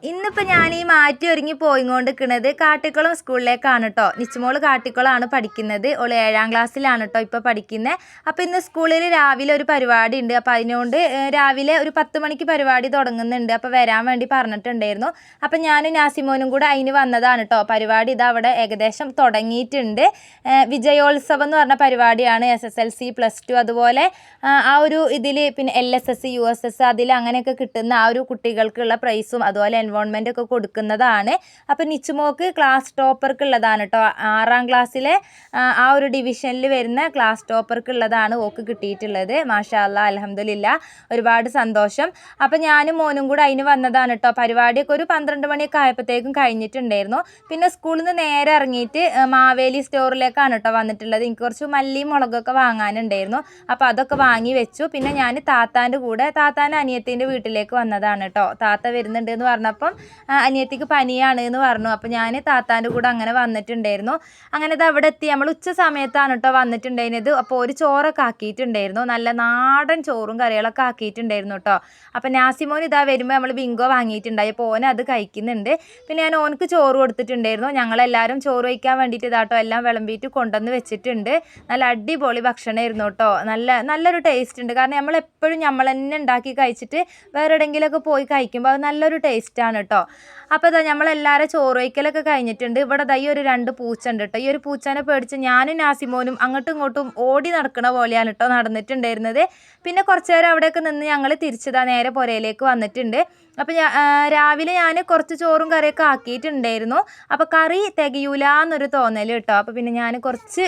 ഇന്നിപ്പോൾ ഞാൻ ഈ മാറ്റി ഒരുങ്ങി പോയിക്കൊണ്ടിരിക്കുന്നത് കാട്ടിക്കുളം സ്കൂളിലേക്കാണ് കേട്ടോ. നിച്ചുമോൾ കാട്ടിക്കുളമാണ് പഠിക്കുന്നത്. ഓൾ 7ാം ക്ലാസ്സിലാണ് കേട്ടോ ഇപ്പോൾ പഠിക്കുന്നത്. അപ്പോൾ ഇന്ന് സ്കൂളിൽ രാവിലെ ഒരു പരിപാടി ഉണ്ട്. അപ്പോൾ അതിനോണ്ട് രാവിലെ ഒരു 10 മണിക്ക് പരിപാടി തുടങ്ങുന്നുണ്ട്. അപ്പോൾ വരാൻ വേണ്ടി പറഞ്ഞിട്ടുണ്ടായിരുന്നു. അപ്പോൾ ഞാനും നാസിമോനും കൂടെ അതിന് വന്നതാണ് കേട്ടോ. പരിപാടി ഇതാ അവിടെ ഏകദേശം തുടങ്ങിയിട്ടുണ്ട്. വിജയോത്സവം എന്ന് പറഞ്ഞ പരിപാടിയാണ്. SSLC +2 അതുപോലെ ആ ഒരു ഇതിൽ പിന്നെ LSS USS അതിൽ അങ്ങനെയൊക്കെ കിട്ടുന്ന ആ ഒരു കുട്ടികൾക്കുള്ള പ്രൈസും അതുപോലെ എൻവോൺമെൻ്റ് ഒക്കെ കൊടുക്കുന്നതാണ്. അപ്പോൾ നിച്ചുമോക്ക് ക്ലാസ് ടോപ്പർക്കുള്ളതാണ് കേട്ടോ. 6ാം ക്ലാസ്സിലെ ആ ഒരു ഡിവിഷനിൽ വരുന്ന ക്ലാസ് ടോപ്പർക്കുള്ളതാണ് ഓക്ക് കിട്ടിയിട്ടുള്ളത്. മാഷാ അല്ലാഹ് അൽഹംദുലില്ലാ, ഒരുപാട് സന്തോഷം. അപ്പോൾ ഞാനും മോനും കൂടെ അതിന് വന്നതാണ് കേട്ടോ. പരിപാടിയൊക്കെ ഒരു 12 മണിയൊക്കെ ആയപ്പോഴത്തേക്കും കഴിഞ്ഞിട്ടുണ്ടായിരുന്നു. പിന്നെ സ്കൂളിൽ നിന്ന് നേരെ ഇറങ്ങിയിട്ട് മാവേലി സ്റ്റോറിലേക്കാണ് കേട്ടോ വന്നിട്ടുള്ളത്. എനിക്ക് കുറച്ച് മല്ലിയും മുളകൊക്കെ വാങ്ങാനുണ്ടായിരുന്നു. അപ്പോൾ അതൊക്കെ വാങ്ങി വെച്ചു. പിന്നെ ഞാൻ താത്താൻ്റെ കൂടെ താത്താൻ്റെ അനിയത്തിൻ്റെ വീട്ടിലേക്ക് വന്നതാണ് കേട്ടോ. താത്ത വരുന്നുണ്ട് എന്ന് പറഞ്ഞപ്പം അനിയത്തിക്ക് പനിയാണ് എന്ന് പറഞ്ഞു. അപ്പോൾ ഞാൻ താത്താൻ്റെ കൂടെ അങ്ങനെ വന്നിട്ടുണ്ടായിരുന്നു. അങ്ങനെ ഇത് അവിടെ എത്തി. നമ്മൾ ഉച്ച സമയത്താണ് കേട്ടോ വന്നിട്ടുണ്ടായിരുന്നത്. അപ്പോൾ ഒരു ചോറൊക്കെ ആക്കിയിട്ടുണ്ടായിരുന്നു. നല്ല നാടൻ ചോറും കറികളൊക്കെ ആക്കിയിട്ടുണ്ടായിരുന്നു കേട്ടോ. അപ്പോൾ നാസിമോൻ ഇതാ വരുമ്പോൾ നമ്മൾ ബിങ്കോ വാങ്ങിയിട്ടുണ്ടായി. അപ്പോൾ ഓൻ അത് കഴിക്കുന്നുണ്ട്. പിന്നെ ഞാൻ ഓനക്ക് ചോറ് കൊടുത്തിട്ടുണ്ടായിരുന്നു. ഞങ്ങളെല്ലാവരും ചോറ് വയ്ക്കാൻ വേണ്ടിയിട്ട് ഇതാട്ടോ എല്ലാം വിളമ്പിയിട്ട് കൊണ്ടുവന്ന് വെച്ചിട്ടുണ്ട്. നല്ല അടിപൊളി ഭക്ഷണമായിരുന്നു കേട്ടോ. നല്ലൊരു ടേസ്റ്റ് ഉണ്ട്. കാരണം നമ്മളെപ്പോഴും നമ്മൾ തന്നെ ഉണ്ടാക്കി കഴിച്ചിട്ട് വേറെ എവിടെയെങ്കിലുമൊക്കെ പോയി കഴിക്കുമ്പോൾ അത് നല്ലൊരു ടേസ്റ്റാണ് കേട്ടോ. അപ്പോൾ ഇതാ നമ്മളെല്ലാവരും ചോറ് വയ്ക്കലൊക്കെ കഴിഞ്ഞിട്ടുണ്ട്. ഇവിടെ ദൈ ഒരു 2 പൂച്ച ഉണ്ട് കേട്ടോ. ഈ ഒരു പൂച്ചനെ പേടിച്ച് ഞാനും നാസിമോനും അങ്ങോട്ടും ഇങ്ങോട്ടും ഓടി നടക്കണ പോലെയാണ് കേട്ടോ നടന്നിട്ടുണ്ടായിരുന്നത്. പിന്നെ കുറച്ച് നേരം അവിടെയൊക്കെ നിന്ന് ഞങ്ങൾ തിരിച്ചതാ നേരെ പുരയിലേക്ക് വന്നിട്ടുണ്ട്. അപ്പോൾ രാവിലെ ഞാൻ കുറച്ച് ചോറും കറിയൊക്കെ ആക്കിയിട്ടുണ്ടായിരുന്നു. അപ്പോൾ കറി തികയൂല എന്നൊരു തോന്നൽ കേട്ടോ. അപ്പോൾ പിന്നെ ഞാൻ കുറച്ച്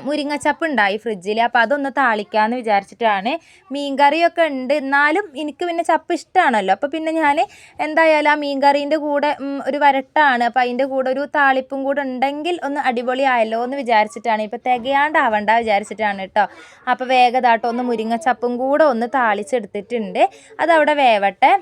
മുരിങ്ങച്ചപ്പ് ഉണ്ടായി ഫ്രിഡ്ജിൽ. അപ്പോൾ അതൊന്ന് താളിക്കാമെന്ന് വിചാരിച്ചിട്ടാണ്. മീൻ കറിയൊക്കെ ഉണ്ട്, എന്നാലും എനിക്ക് പിന്നെ ചപ്പ് ഇഷ്ടമാണല്ലോ. അപ്പോൾ പിന്നെ ഞാൻ എന്തായാലും ആ മീൻ കറീൻ്റെ കൂടെ ഒരു വരട്ടാണ്. അപ്പോൾ അതിൻ്റെ കൂടെ ഒരു താളിപ്പും കൂടെ ഉണ്ടെങ്കിൽ ഒന്ന് അടിപൊളിയായല്ലോ എന്ന് വിചാരിച്ചിട്ടാണ്. ഇപ്പോൾ തികയാണ്ടാവണ്ട വിചാരിച്ചിട്ടാണ് കേട്ടോ. അപ്പോൾ വേഗതാട്ടോ ഒന്ന് മുരിങ്ങച്ചപ്പും കൂടെ ഒന്ന് താളിച്ചെടുത്തിട്ടുണ്ട്. അതവിടെ വേവട്ടെ.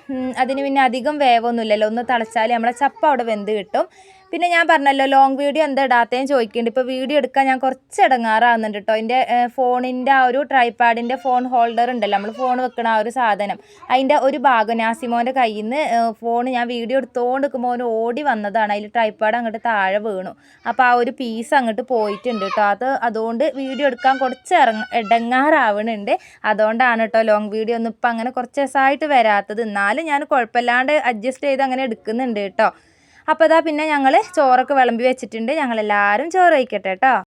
അതിന് പിന്നെ അധികം വേവൊന്നുമില്ലല്ലോ. ഒന്ന് തിളച്ചാൽ നമ്മളെ ചപ്പ് അവിടെ വെന്ത് കിട്ടും. പിന്നെ ഞാൻ പറഞ്ഞല്ലോ ലോങ് വീഡിയോ എന്താ ഇടാത്തതെന്ന് ചോദിക്കുന്നുണ്ട്. ഇപ്പോൾ വീഡിയോ എടുക്കാൻ ഞാൻ കുറച്ച് ഇടങ്ങാറാകുന്നുണ്ട് കേട്ടോ. എൻ്റെ ഫോണിൻ്റെ ആ ഒരു ട്രൈപാഡിൻ്റെ ഫോൺ ഹോൾഡർ ഉണ്ടല്ലോ, നമ്മൾ ഫോൺ വെക്കണ ആ ഒരു സാധനം, അതിൻ്റെ ഒരു ഭാഗം നാസിമോൻ്റെ കയ്യിൽ നിന്ന് ഫോൺ ഞാൻ വീഡിയോ എടുത്തുകൊണ്ട് നിൽക്കുമ്പോൾ അവന് ഓടി വന്നതാണ്. അതിൽ ട്രൈപാഡ് അങ്ങോട്ട് താഴെ വീണു. അപ്പോൾ ആ ഒരു പീസ് അങ്ങോട്ട് പോയിട്ടുണ്ട് കേട്ടോ. അതുകൊണ്ട് വീഡിയോ എടുക്കാൻ കുറച്ച് ഇടങ്ങാറാവണുണ്ട്. അതുകൊണ്ടാണ് കേട്ടോ ലോങ് വീഡിയോ ഒന്നും ഇപ്പം അങ്ങനെ കുറച്ച് ദിവസമായിട്ട് വരാത്തത്. എന്നാലും ഞാൻ കുഴപ്പമില്ലാണ്ട് അഡ്ജസ്റ്റ് ചെയ്ത് അങ്ങനെ എടുക്കുന്നുണ്ട് കേട്ടോ. അപ്പോൾ അതാ പിന്നെ ഞങ്ങൾ ചോറൊക്കെ വിളമ്പി വെച്ചിട്ടുണ്ട്. ഞങ്ങളെല്ലാവരും ചോറ് കഴിക്കട്ടെ കേട്ടോ.